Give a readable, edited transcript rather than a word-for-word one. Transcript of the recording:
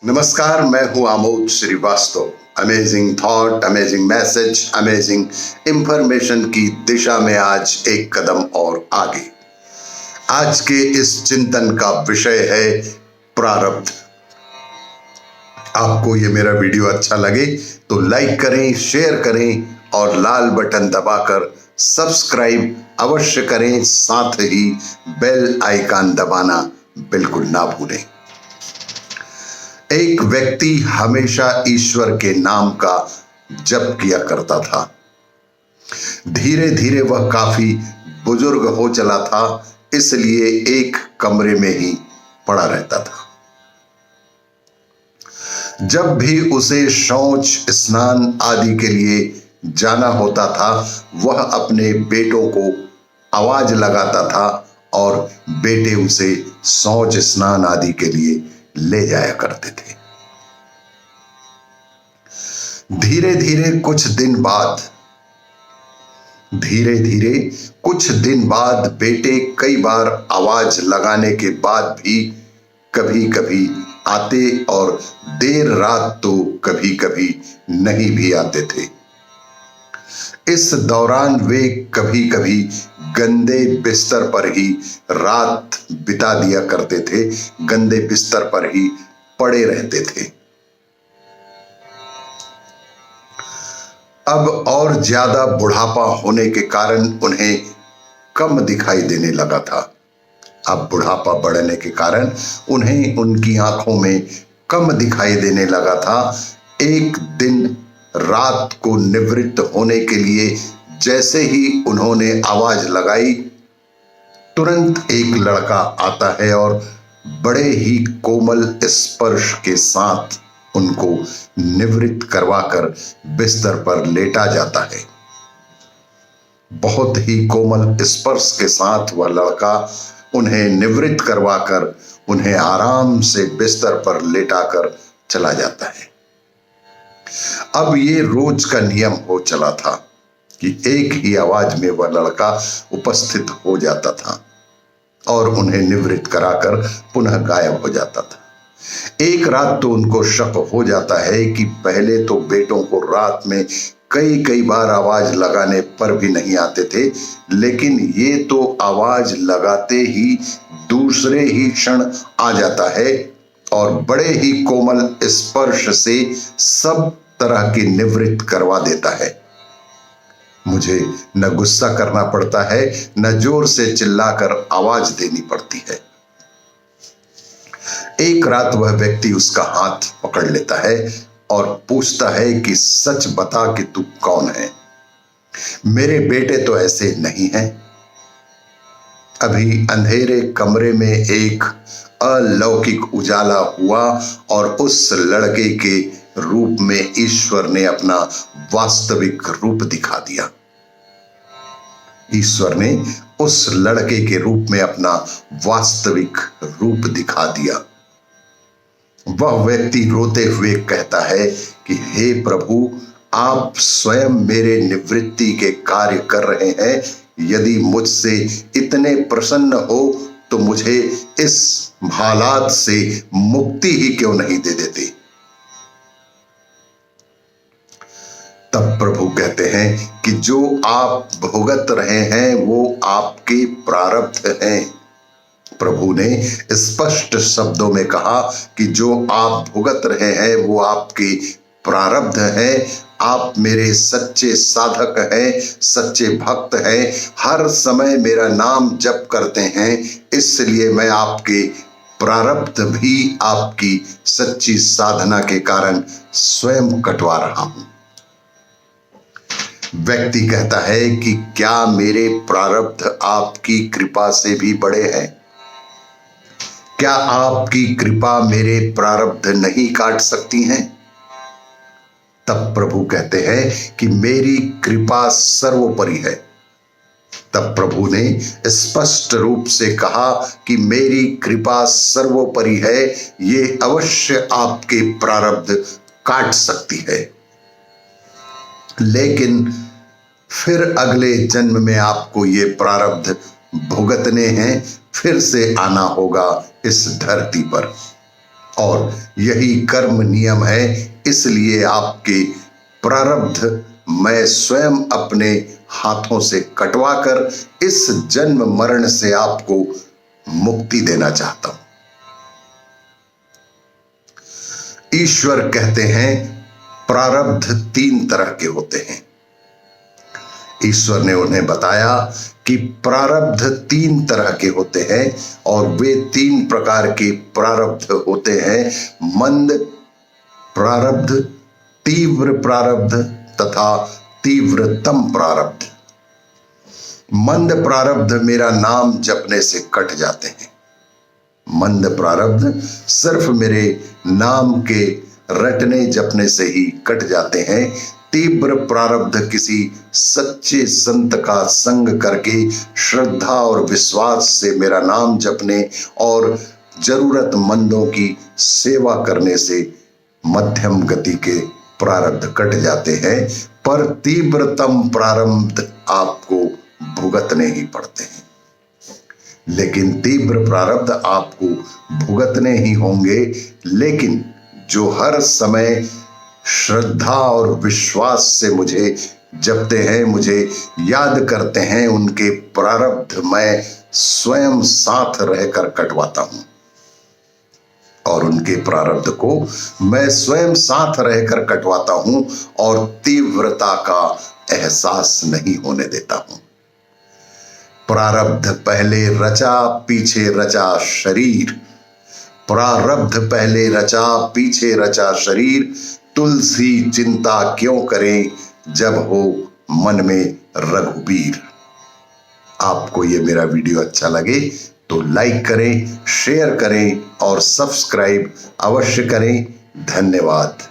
नमस्कार, मैं हूं Amod Shrivastava. Amazing thought, amazing message, amazing information की दिशा में आज एक कदम और आगे। आज के इस चिंतन का विषय है प्रारब्ध। आपको ये मेरा वीडियो अच्छा लगे तो लाइक करें, शेयर करें और लाल बटन दबाकर सब्सक्राइब अवश्य करें। साथ ही बेल आइकन दबाना बिल्कुल ना भूलें। एक व्यक्ति हमेशा ईश्वर के नाम का जप किया करता था। धीरे धीरे वह काफी बुजुर्ग हो चला था, इसलिए एक कमरे में ही पड़ा रहता था। जब भी उसे शौच, स्नान आदि के लिए जाना होता था, वह अपने बेटों को आवाज लगाता था और बेटे उसे शौच, स्नान आदि के लिए ले जाया करते थे। धीरे धीरे कुछ दिन बाद बेटे कई बार आवाज लगाने के बाद भी कभी कभी आते और देर रात तो कभी कभी नहीं भी आते थे। इस दौरान वे कभी कभी गंदे बिस्तर पर ही रात बिता दिया करते थे, गंदे बिस्तर पर ही पड़े रहते थे। अब और ज्यादा बुढ़ापा होने के कारण उन्हें कम दिखाई देने लगा था। अब बुढ़ापा बढ़ने के कारण उन्हें उनकी आंखों में कम दिखाई देने लगा था। एक दिन रात को निवृत्त होने के लिए जैसे ही उन्होंने आवाज लगाई, तुरंत एक लड़का आता है और बड़े ही कोमल स्पर्श के साथ उनको निवृत्त करवाकर बिस्तर पर लेटा जाता है। बहुत ही कोमल स्पर्श के साथ वह लड़का उन्हें निवृत्त करवाकर उन्हें आराम से बिस्तर पर लेटाकर चला जाता है। अब ये रोज का नियम हो चला था कि एक ही आवाज में वह लड़का उपस्थित हो जाता था और उन्हें निवृत्त कराकर पुनः गायब हो जाता था। एक रात तो उनको शक हो जाता है कि पहले तो बेटों को रात में कई बार आवाज लगाने पर भी नहीं आते थे, लेकिन ये तो आवाज लगाते ही दूसरे ही क्षण आ जाता है और बड़े ही कोमल स्पर्श से सब तरह की निवृत्त करवा देता है। मुझे न गुस्सा करना पड़ता है, न जोर से चिल्लाकर आवाज देनी पड़ती है। एक रात वह व्यक्ति उसका हाथ पकड़ लेता है और पूछता है कि सच बता कि तू कौन है? मेरे बेटे तो ऐसे नहीं हैं। अभी अंधेरे कमरे में एक अलौकिक उजाला हुआ और उस लड़के के रूप में ईश्वर ने अपना वास्तविक रूप दिखा दिया। ईश्वर ने उस लड़के के रूप में अपना वास्तविक रूप दिखा दिया। वह व्यक्ति रोते हुए कहता है कि हे प्रभु, आप स्वयं मेरे निवृत्ति के कार्य कर रहे हैं। यदि मुझसे इतने प्रसन्न हो तो मुझे इस हालात से मुक्ति ही क्यों नहीं दे देते? तब प्रभु कहते हैं कि जो आप भुगत रहे हैं वो आपके प्रारब्ध हैं। प्रभु ने स्पष्ट शब्दों में कहा कि जो आप भुगत रहे हैं वो आपके प्रारब्ध हैं। आप मेरे सच्चे साधक हैं, सच्चे भक्त हैं, हर समय मेरा नाम जप करते हैं, इसलिए मैं आपके प्रारब्ध भी आपकी सच्ची साधना के कारण स्वयं कटवा रहा हूं। व्यक्ति कहता है कि क्या मेरे प्रारब्ध आपकी कृपा से भी बड़े हैं? क्या आपकी कृपा मेरे प्रारब्ध नहीं काट सकती हैं? तब प्रभु कहते हैं कि मेरी कृपा सर्वोपरि है। तब प्रभु ने स्पष्ट रूप से कहा कि मेरी कृपा सर्वोपरि है, ये अवश्य आपके प्रारब्ध काट सकती है, लेकिन फिर अगले जन्म में आपको ये प्रारब्ध भुगतने हैं, फिर से आना होगा इस धरती पर। और यही कर्म नियम है। इसलिए आपके प्रारब्ध मैं स्वयं अपने हाथों से कटवाकर इस जन्म मरण से आपको मुक्ति देना चाहता हूं। ईश्वर कहते हैं प्रारब्ध 3 तरह के होते हैं। ईश्वर ने उन्हें बताया कि प्रारब्ध 3 तरह के होते हैं और वे 3 प्रकार के प्रारब्ध होते हैं, मंद प्रारब्ध, तीव्र प्रारब्ध तथा तीव्रतम प्रारब्ध। मंद प्रारब्ध मेरा नाम जपने से कट जाते हैं। मंद प्रारब्ध सिर्फ मेरे नाम के रटने जपने से ही कट जाते हैं। तीव्र प्रारब्ध किसी सच्चे संत का संग करके श्रद्धा और विश्वास से मेरा नाम जपने और जरूरतमंदों की सेवा करने से मध्यम गति के प्रारब्ध कट जाते हैं। पर तीव्रतम प्रारब्ध आपको भुगतने ही पड़ते हैं। लेकिन तीव्र प्रारब्ध आपको भुगतने ही होंगे, लेकिन जो हर समय श्रद्धा और विश्वास से मुझे जपते हैं, मुझे याद करते हैं, उनके प्रारब्ध मैं स्वयं साथ रहकर कटवाता हूं और उनके प्रारब्ध को मैं स्वयं साथ रहकर कटवाता हूं और तीव्रता का एहसास नहीं होने देता हूं। प्रारब्ध पहले रचा पीछे रचा शरीर, प्रारब्ध पहले रचा पीछे रचा शरीर, तुलसी चिंता क्यों करें जब हो मन में रघुबीर। आपको ये मेरा वीडियो अच्छा लगे तो लाइक करें, शेयर करें और सब्सक्राइब अवश्य करें। धन्यवाद।